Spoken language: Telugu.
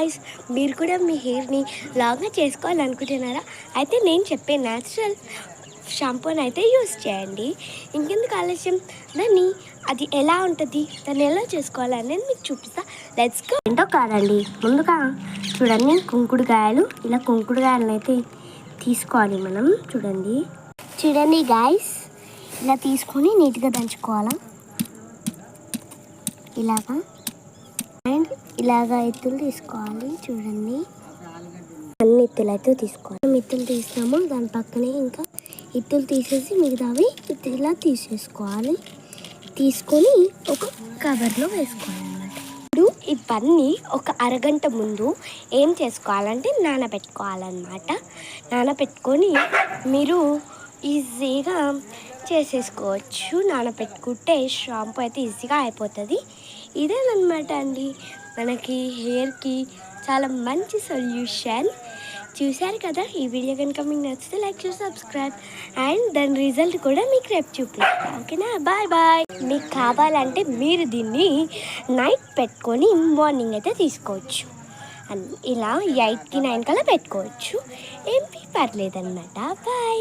గాయ్స్, మీరు కూడా మీ హెయిర్ని లాగా చేసుకోవాలనుకుంటున్నారా? అయితే నేను చెప్పే న్యాచురల్ షాంపూని అయితే యూస్ చేయండి. ఇంకెందుకు ఆలస్యం, అది ఎలా ఉంటుంది, దాన్ని ఎలా చేసుకోవాలనేది మీకు చూపిస్తా. Let's go. ఏంటో కాదండి, ముందుగా చూడండి, కుంకుడుకాయలు, ఇలా కుంకుడుకాయలను అయితే తీసుకోవాలి మనం. చూడండి గాయ్స్, ఇలా తీసుకొని నీట్గా దంచుకోవాలా, ఇలాగా. అండ్ ఇలాగా ఎత్తులు తీసుకోవాలి. చూడండి, అన్ని ఎత్తులు అయితే తీసుకోవాలి. ఎత్తులు తీస్తాము, దాని పక్కనే ఇంకా ఎత్తులు తీసేసి మిగతావి ఇలా తీసేసుకోవాలి. తీసుకొని ఒక కవర్లో వేసుకోవాలి అన్నమాట. ఇప్పుడు ఇవన్నీ ఒక అరగంట ముందు ఏం చేసుకోవాలంటే నానబెట్టుకోవాలన్నమాట. నానబెట్టుకొని మీరు ఈజీగా చేసేసుకోవచ్చు. నానబెట్టుకుంటే షాంపూ అయితే ఈజీగా అయిపోతుంది. ఇదేనమాట అండి మనకి హెయిర్కి చాలా మంచి సొల్యూషన్. చూశారు కదా, ఈ వీడియో కనుక మీకు నచ్చితే లైక్ చేసి సబ్స్క్రైబ్, అండ్ దాని రిజల్ట్ కూడా మీకు రేపు చూపిస్తాను. ఓకేనా, బాయ్ బాయ్. మీకు కావాలంటే మీరు దీన్ని నైట్ పెట్టుకొని మార్నింగ్ అయితే తీసుకోవచ్చు. ఇలా 8కి 9 కల్లా పెట్టుకోవచ్చు, ఏం పర్లేదన్నమాట. బాయ్.